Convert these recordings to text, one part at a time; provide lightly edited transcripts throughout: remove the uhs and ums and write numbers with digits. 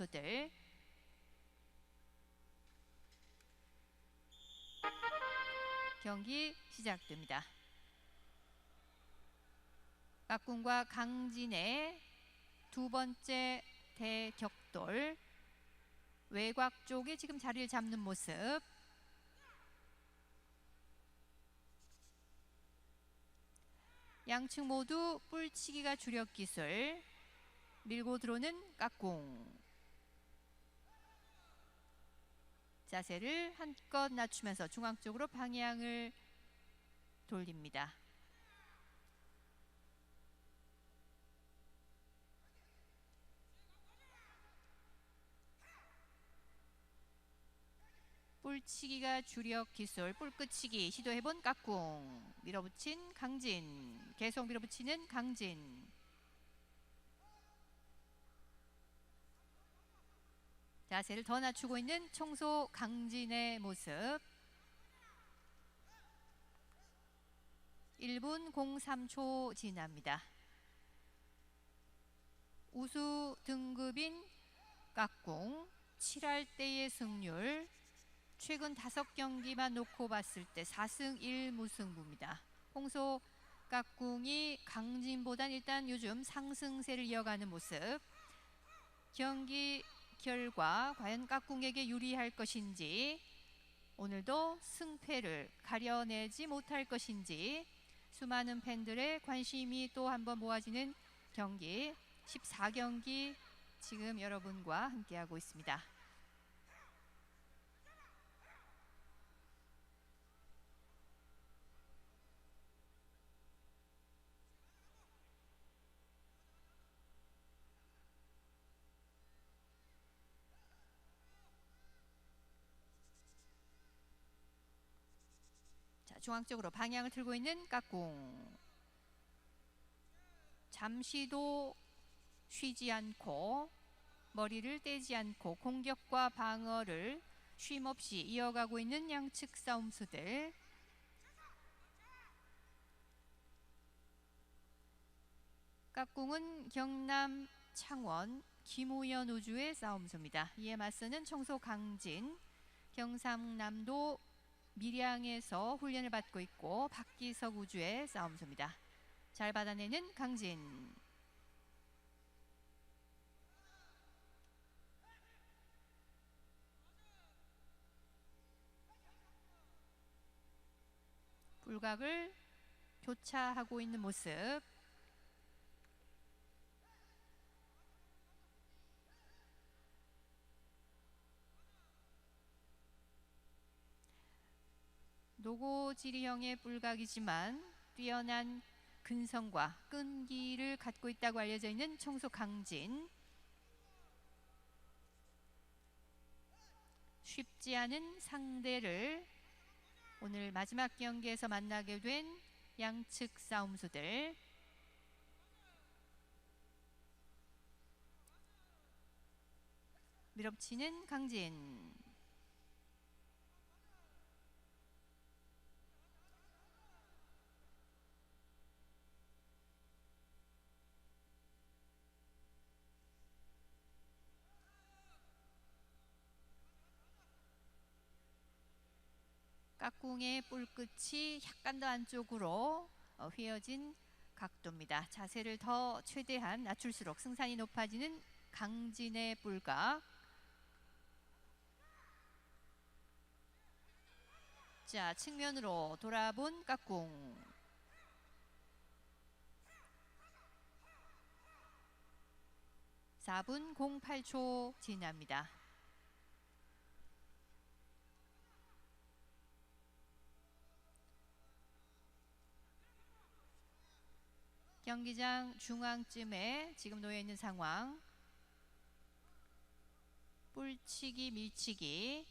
싸움소들. 경기 시작됩니다. 깍꿍과 강진의 두 번째 대격돌. 외곽 쪽에 지금 자리를 잡는 모습. 양측 모두 뿔치기가 주력 기술. 밀고 들어오는 깍꿍. 자세를 한껏 낮추면서 중앙 쪽으로 방향을 돌립니다. 뿔치기가 주력 기술. 뿔끝치기 시도해본 깍꿍. 밀어붙인 강진. 계속 밀어붙이는 강진. 자세를 더 낮추고 있는 청소 강진의 모습. 1분 03초 지납니다. 우수 등급인 깍꿍 7할 때의 승률. 최근 5경기만 놓고 봤을 때 4승 1무승부입니다. 홍소 깍꿍이 강진보단 일단 요즘 상승세를 이어가는 모습. 경기 결과 과연 깍꿍에게 유리할 것인지, 오늘도 승패를 가려내지 못할 것인지 수많은 팬들의 관심이 또 한번 모아지는 경기 14경기 지금 여러분과 함께하고 있습니다. 중앙 쪽으로 방향을 틀고 있는 깍꿍. 잠시도 쉬지 않고 머리를 떼지 않고 공격과 방어를 쉼없이 이어가고 있는 양측 싸움수들. 깍꿍은 경남 창원 김우연 우주의 싸움수입니다. 이에 맞서는 청소 강진, 경상남도 밀양에서 훈련을 받고 있고 박기석 우주의 싸움수입니다. 잘 받아내는 강진. 불각을 교차하고 있는 모습. 노고지리형의 뿔각이지만 뛰어난 근성과 끈기를 갖고 있다고 알려져 있는 청소 강진. 쉽지 않은 상대를 오늘 마지막 경기에서 만나게 된 양측 싸움수들. 밀어붙이는 강진. 깍꿍의 뿔끝이 약간 더 안쪽으로 휘어진 각도입니다. 자세를 더 최대한 낮출수록 승산이 높아지는 강진의 뿔각. 자, 측면으로 돌아본 깍꿍. (4분 08초) 지납니다. 경기장 중앙쯤에 지금 놓여 있는 상황. 뿔치기 밀치기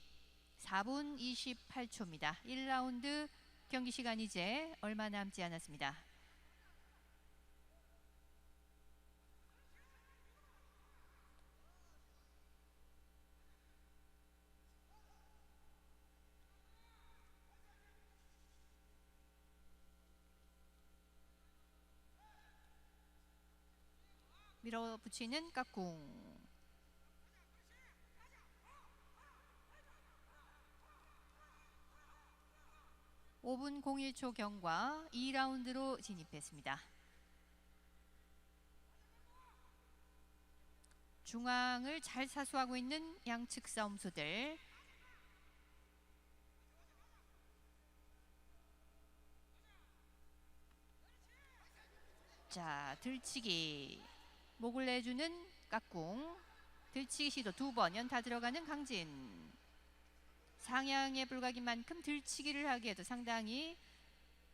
4분 28초입니다. 1라운드 경기 시간 이제 얼마 남지 않았습니다. 밀어붙이는 깍꿍. 5분 01초 경과 2라운드로 진입했습니다. 중앙을 잘 사수하고 있는 양측 싸움수들. 자, 들치기. 목을 내주는 깍꿍. 들치기 시도 2번 연타 들어가는 강진. 상향의 불각인 만큼 들치기를 하기에도 상당히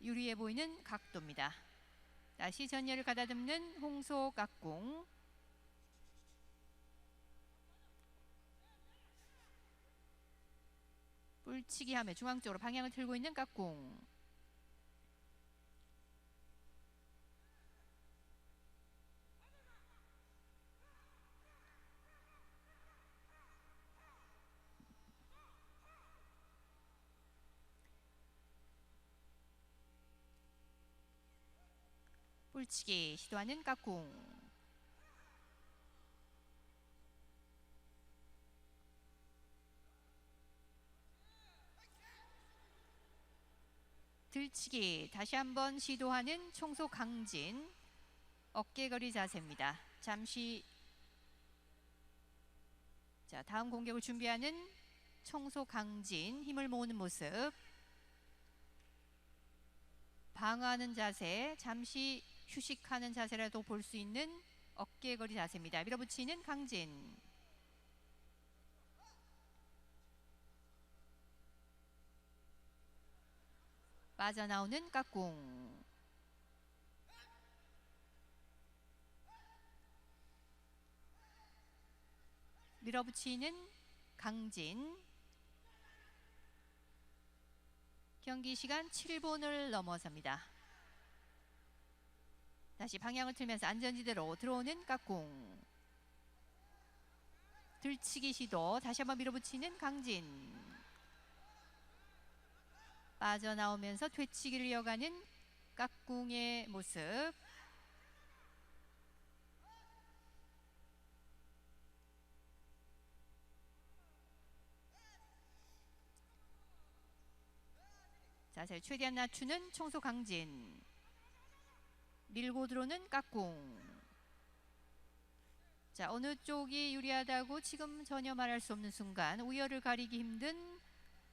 유리해 보이는 각도입니다. 다시 전열을 가다듬는 홍소 깍꿍. 뿔치기 하며 중앙 쪽으로 방향을 틀고 있는 깍꿍. 뿔치기 시도하는 깍꿍. 들치기 다시 한번 시도하는 청소 강진. 어깨거리 자세입니다. 잠시. 자, 다음 공격을 준비하는 청소 강진. 힘을 모으는 모습. 방어하는 자세. 잠시 휴식하는 자세라도 볼 수 있는 어깨거리 자세입니다. 밀어붙이는 강진. 빠져나오는 깍꿍. 밀어붙이는 강진. 경기 시간 7분을 넘어섭니다. 다시 방향을 틀면서 안전지대로 들어오는 깍꿍. 들치기 시도 다시 한번 밀어붙이는 강진. 빠져나오면서 되치기를 이어가는 깍꿍의 모습. 자세를 최대한 낮추는 청소 강진. 밀고 들어오는 깍꿍. 자, 어느 쪽이 유리하다고 지금 전혀 말할 수 없는 순간 우열을 가리기 힘든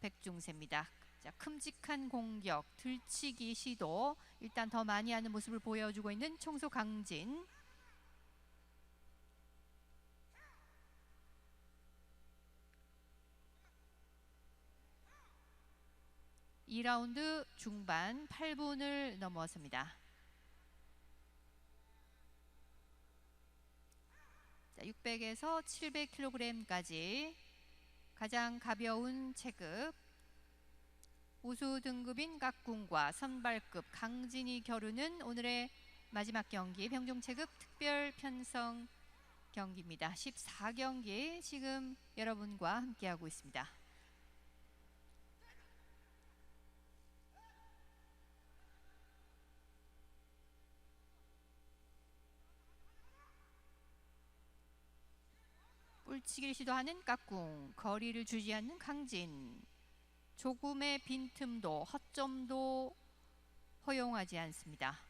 백중세입니다. 자, 큼직한 공격, 들치기 시도 일단 더 많이 하는 모습을 보여주고 있는 청소 강진. (2라운드) 중반 8분을 넘어섭니다. 자, 600에서 700kg까지 가장 가벼운 체급. 우수 등급인 깍꿍과 선발급 강진이 겨루는 오늘의 마지막 경기 병종 체급 특별 편성 경기입니다. 14경기 지금 여러분과 함께하고 있습니다. 뿔치기를 시도하는 깍꿍. 거리를 주지 않는 강진. 조금의 빈틈도 허점도 허용하지 않습니다.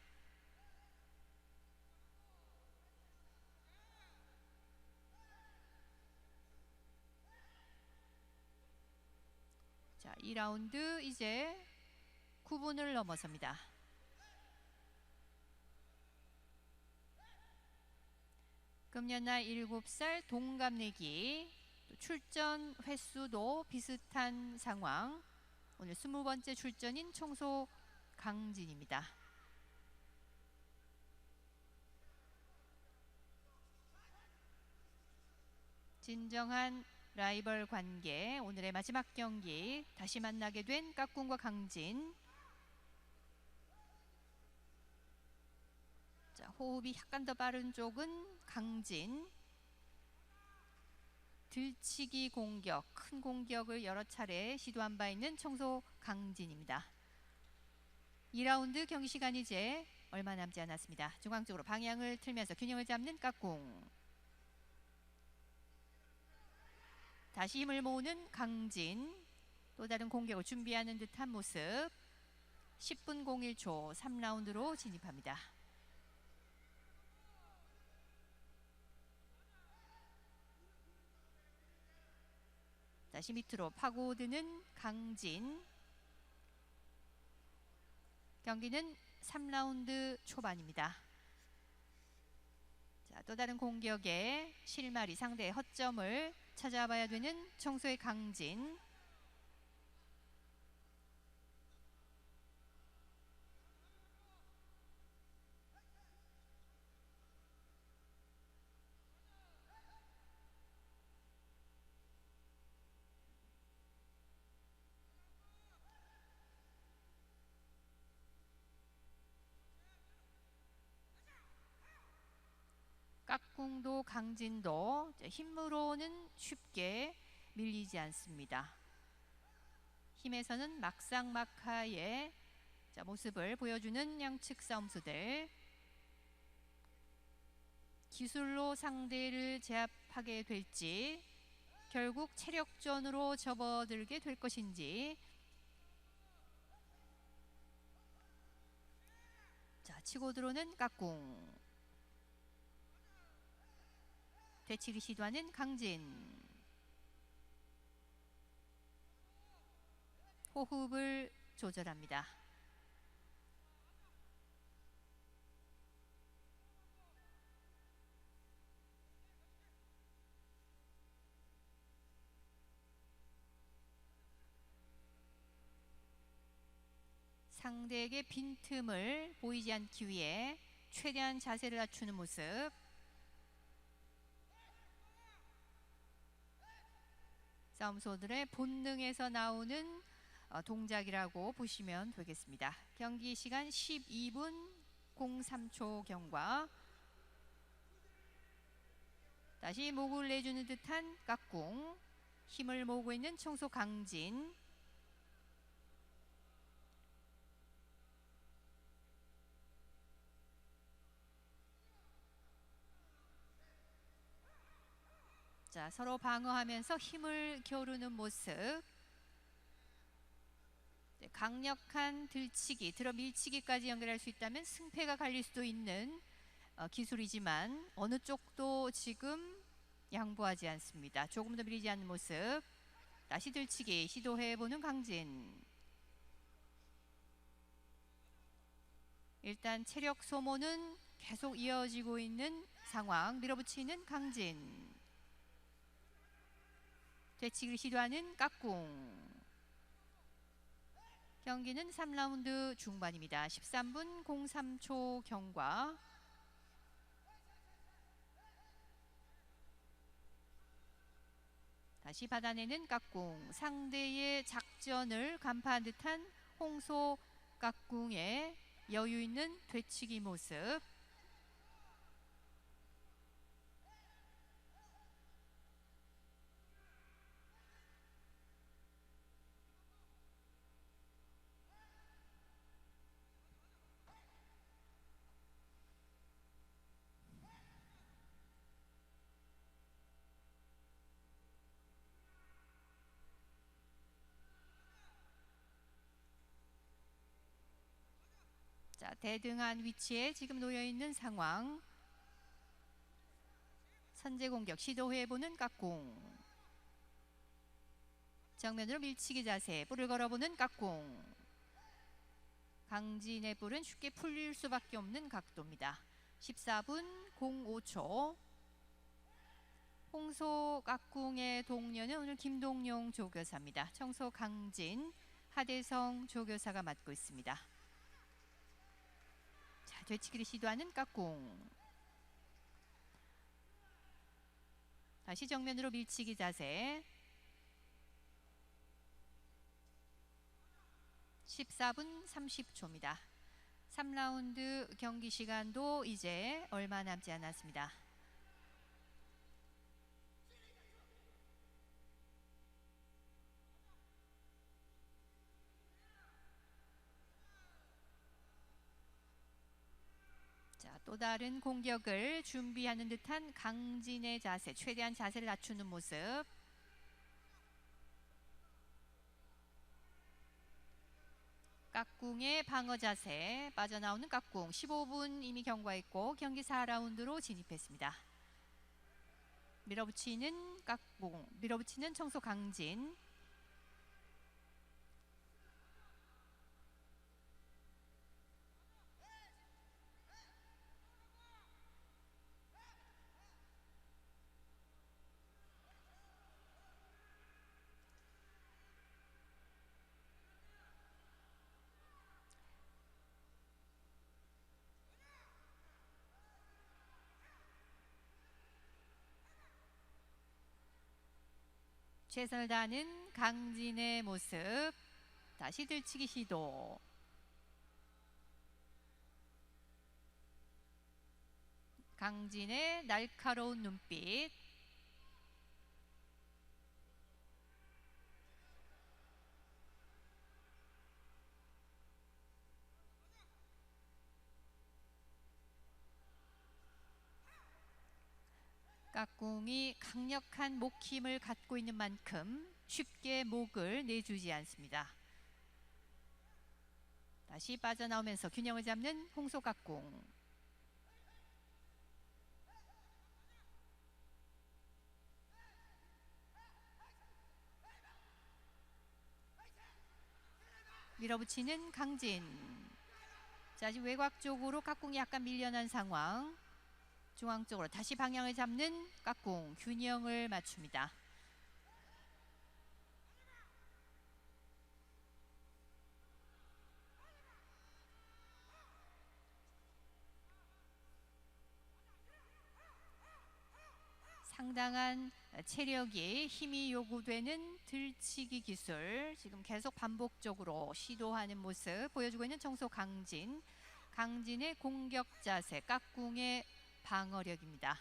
자, 2라운드 이제 9분을 넘어섭니다. 금년 나이 7살 동갑내기. 출전 횟수도 비슷한 상황. 오늘 20번째 출전인 청소 강진입니다. 진정한 라이벌 관계. 오늘의 마지막 경기 다시 만나게 된 깍꿍과 강진. 자, 호흡이 약간 더 빠른 쪽은 강진. 들치기 공격, 큰 공격을 여러 차례 시도한 바 있는 청소 강진입니다. 2라운드 경기 시간 이제 얼마 남지 않았습니다. 중앙 쪽으로 방향을 틀면서 균형을 잡는 깍꿍. 다시 힘을 모으는 강진. 또 다른 공격을 준비하는 듯한 모습. 10분 01초 3라운드로 진입합니다. 다시 밑으로 파고드는 강진. 경기는 3라운드 초반입니다. 자, 또 다른 공격에 실마리 상대의 허점을 찾아봐야 되는 청소의 강진. 깍꿍도 강진도 힘으로는 쉽게 밀리지 않습니다. 힘에서는 막상막하의 모습을 보여주는 양측 싸움수들. 기술로 상대를 제압하게 될지 결국 체력전으로 접어들게 될 것인지. 자, 치고 들어오는 깍꿍. 되치기 시도하는 강진. 호흡을 조절합니다. 상대에게 빈틈을 보이지 않기 위해 최대한 자세를 낮추는 모습. 싸움소들의 본능에서 나오는 동작이라고 보시면 되겠습니다. 경기 시간 12분 03초 경과. 다시 목을 내주는 듯한 깍꿍. 힘을 모으고 있는 청소 강진. 자, 서로 방어하면서 힘을 겨루는 모습. 강력한 들치기, 들어 밀치기까지 연결할 수 있다면 승패가 갈릴 수도 있는 기술이지만 어느 쪽도 지금 양보하지 않습니다. 조금 더 밀리지 않는 모습. 다시 들치기 시도해보는 강진. 일단 체력 소모는 계속 이어지고 있는 상황. 밀어붙이는 강진. 되치기를 시도하는 깍꿍. 경기는 3라운드 중반입니다. 13분 03초 경과. 다시 받아내는 깍꿍. 상대의 작전을 간파한 듯한 홍소 깍꿍의 여유 있는 되치기 모습. 자, 대등한 위치에 지금 놓여있는 상황. 선제 공격 시도해보는 깍꿍. 정면으로 밀치기 자세. 뿔을 걸어보는 깍꿍. 강진의 뿔은 쉽게 풀릴 수밖에 없는 각도입니다. 14분 05초. 홍소 깍꿍의 동료는 오늘 김동용 조교사입니다. 청소 강진, 하대성 조교사가 맡고 있습니다. 자, 되치기를 시도하는 깍꿍. 다시 정면으로 밀치기 자세. 14분 30초입니다. 3라운드 경기 시간도 이제 얼마 남지 않았습니다. 자, 또 다른 공격을 준비하는 듯한 강진의 자세. 최대한 자세를 낮추는 모습. 깍꿍의 방어 자세, 빠져나오는 깍꿍. 15분 이미 경과했고 경기 4라운드로 진입했습니다. 밀어붙이는 깍꿍, 밀어붙이는 청소 강진. 최선을 다하는 강진의 모습. 다시 들치기 시도. 강진의 날카로운 눈빛. 깍꿍이 강력한 목 힘을 갖고 있는 만큼 쉽게 목을 내주지 않습니다. 다시 빠져나오면서 균형을 잡는 홍소 깍꿍. 밀어붙이는 강진. 자, 지금 외곽 쪽으로 깍꿍이 약간 밀려난 상황. 중앙 쪽으로 다시 방향을 잡는 깍꿍. 균형을 맞춥니다. 상당한 체력이, 힘이 요구되는 들치기 기술 지금 계속 반복적으로 시도하는 모습 보여주고 있는 청소 강진. 강진의 공격 자세, 깍꿍의 방어력입니다.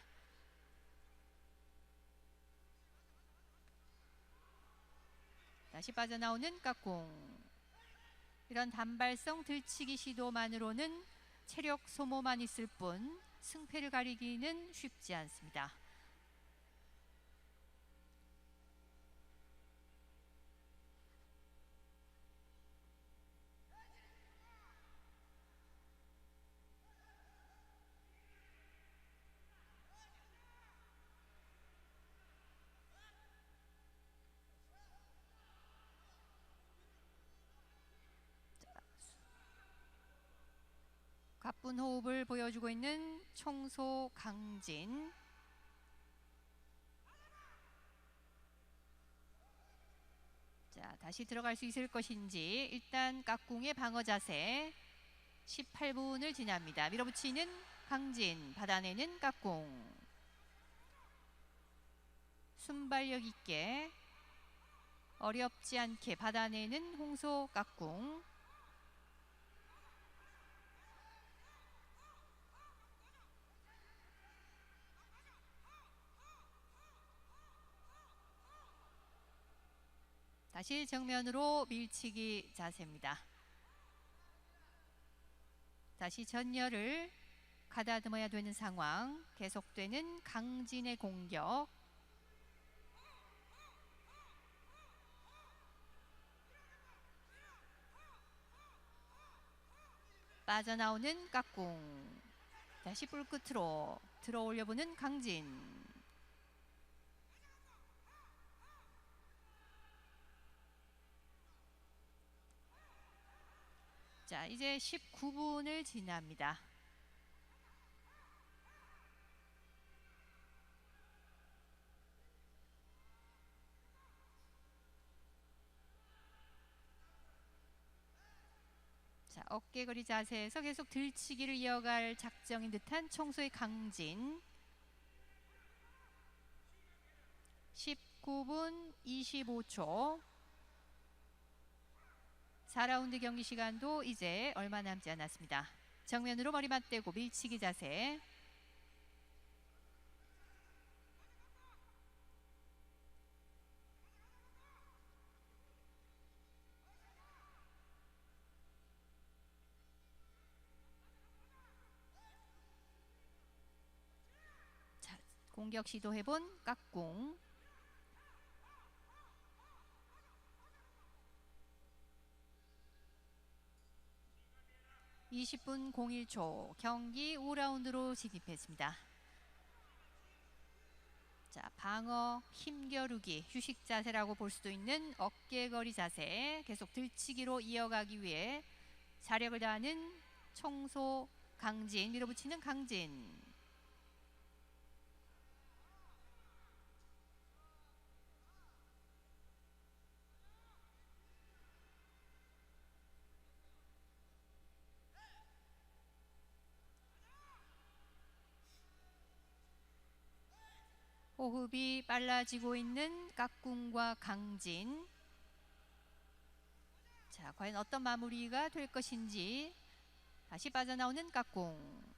다시 빠져나오는 깍꿍. 이런 단발성 들치기 시도만으로는 체력 소모만 있을 뿐 승패를 가리기는 쉽지 않습니다. 가쁜 호흡을 보여주고 있는 청소 강진. 자, 다시 들어갈 수 있을 것인지. 일단 깍꿍의 방어 자세. 18분을 지납니다. 밀어붙이는 강진, 받아내는 깍꿍. 순발력 있게 어렵지 않게 받아내는 홍소 깍꿍. 다시 정면으로 밀치기 자세입니다. 다시 전열을 가다듬어야 되는 상황. 계속되는 강진의 공격. 빠져나오는 깍꿍. 다시 뿔 끝으로 들어 올려보는 강진. 자, 이제 19분을 지납니다. 자, 어깨거리 자세에서 계속 들치기를 이어갈 작정인 듯한 청소의 강진. 19분 25초. 4라운드 경기 시간도 이제 얼마 남지 않았습니다. 정면으로 머리 맞대고 밀치기 자세. 자, 공격 시도해본 깍꿍. 20분 01초 경기 5라운드로 진입했습니다. 자, 방어, 힘겨루기, 휴식 자세라고 볼 수도 있는 어깨거리 자세 계속 들치기로 이어가기 위해 자력을 다하는 청소 강진, 밀어붙이는 강진. 호흡이 빨라지고 있는 깍꿍과 강진. 자, 과연 어떤 마무리가 될 것인지. 다시 빠져나오는 깍꿍.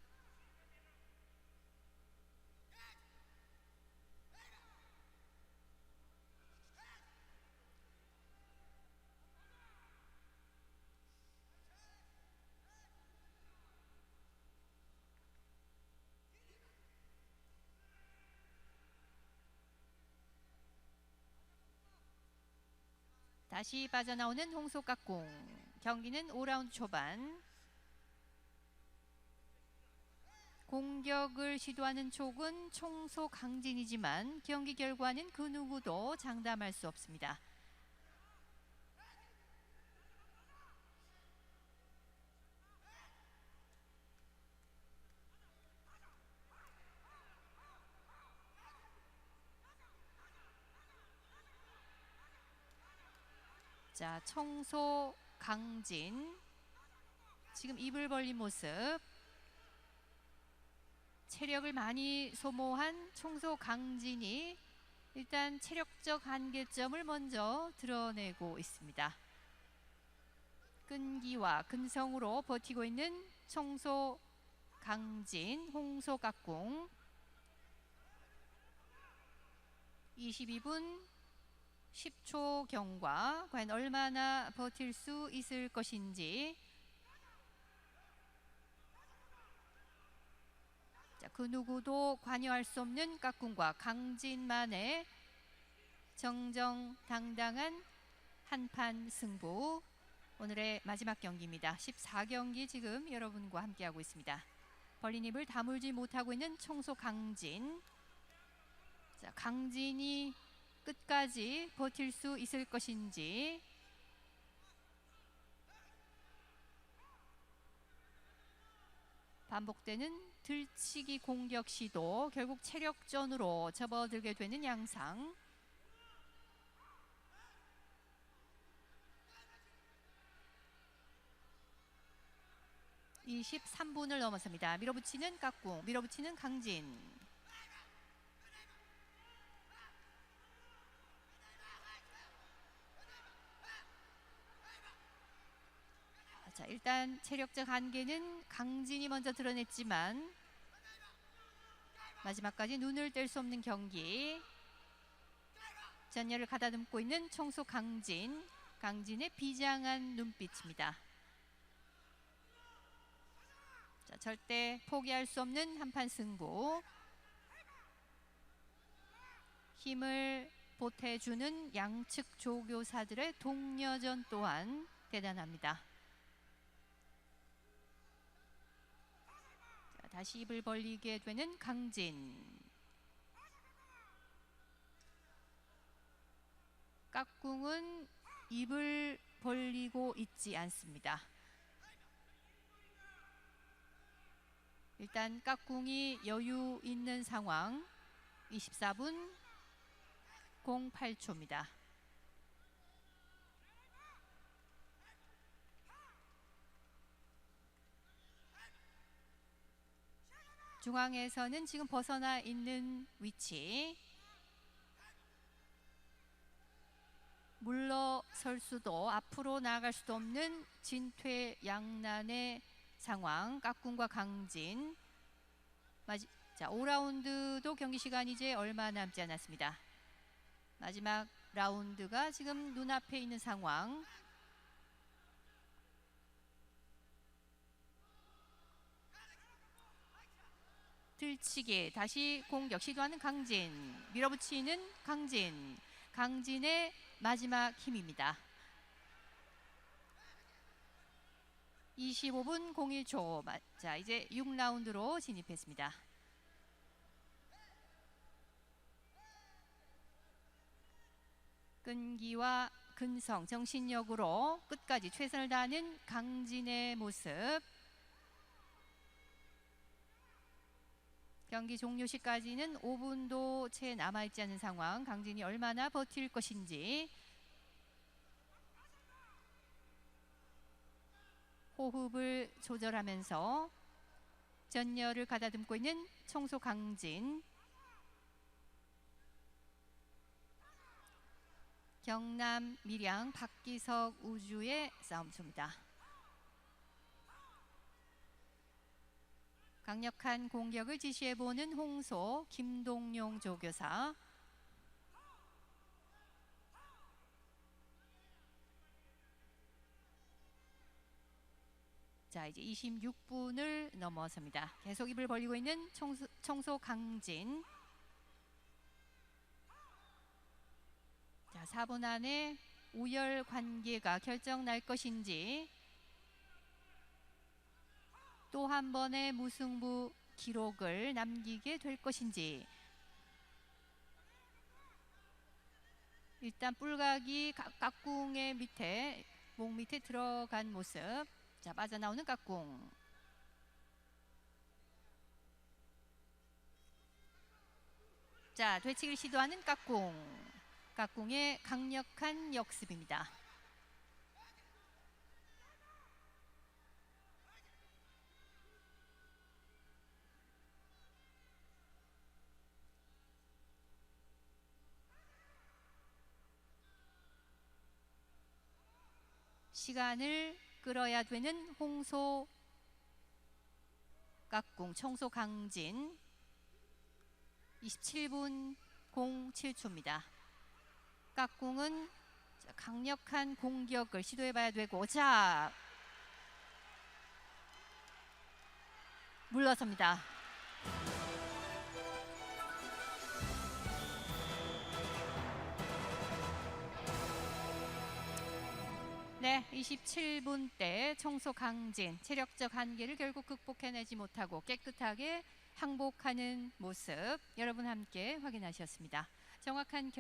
다시 빠져나오는 홍소 깍꿍. 경기는 5라운드 초반. 공격을 시도하는 촉은 청소 강진이지만 경기 결과는 그 누구도 장담할 수 없습니다. 자, 청소 강진. 지금 입을 벌린 모습. 체력을 많이 소모한 청소 강진이 일단 체력적 한계점을 먼저 드러내고 있습니다. 끈기와 근성으로 버티고 있는 청소 강진, 홍소 깍꿍. 22분 10초 경과. 과연 얼마나 버틸 수 있을 것인지. 자, 그 누구도 관여할 수 없는 깍꿍과 강진만의 정정당당한 한판 승부. 오늘의 마지막 경기입니다. 14경기 지금 여러분과 함께하고 있습니다. 벌린 입을 다물지 못하고 있는 청소 강진. 자, 강진이 끝까지 버틸 수 있을 것인지. 반복되는 들치기 공격 시도. 결국 체력전으로 접어들게 되는 양상. (23분을) 넘었습니다. 밀어붙이는 깍꿍, 밀어붙이는 강진. 자, 일단 체력적 한계는 강진이 먼저 드러냈지만 마지막까지 눈을 뗄 수 없는 경기. 전열을 가다듬고 있는 청소 강진. 강진의 비장한 눈빛입니다. 자, 절대 포기할 수 없는 한판 승부. 힘을 보태주는 양측 조교사들의 동료전 또한 대단합니다. 자, 다시 입을 벌리게 되는 강진. 깍꿍은 입을 벌리고 있지 않습니다. 일단 깍꿍이 여유 있는 상황. 24분 08초입니다. 중앙에서는 지금 벗어나 있는 위치. 물러설 수도 앞으로 나아갈 수도 없는 진퇴양난의 상황. 깍꿍과 강진. 자, 5라운드도 경기 시간이 이제 얼마 남지 않았습니다. 마지막 라운드가 지금 눈앞에 있는 상황. 들치기, 다시 공격 시도하는 강진. 밀어붙이는 강진. 강진의 마지막 힘입니다. 25분 01초. 자, 이제 6라운드로 진입했습니다. 끈기와 근성, 정신력으로 끝까지 최선을 다하는 강진의 모습. 경기 종료 시까지는 5분도 채 남아있지 않은 상황. 강진이 얼마나 버틸 것인지. 호흡을 조절하면서 전열을 가다듬고 있는 청소 강진. 경남 밀양 박기석 우주의 싸움수입니다. 강력한 공격을 지시해보는 홍소 김동용 조교사. 자, 이제 26분을 넘어섭니다. 계속 입을 벌리고 있는 청소 강진. 자, 4분 안에 우열 관계가 결정 날 것인지, 또 한 번의 무승부 기록을 남기게 될 것인지. 일단 뿔각이 깍꿍의 밑에, 목 밑에 들어간 모습. 자, 빠져나오는 깍꿍. 자, 되치기를 시도하는 깍꿍. 깍꿍의 강력한 역습입니다. 시간을 끌어야 되는 홍소 깍꿍, 청소 강진. 27분 07초입니다. 깍꿍은 강력한 공격을 시도해봐야 되고, 자, 물러섭니다. 네, 27분 때 청소 강진, 체력적 한계를 결국 극복해내지 못하고 깨끗하게 항복하는 모습 여러분 함께 확인하셨습니다. 정확한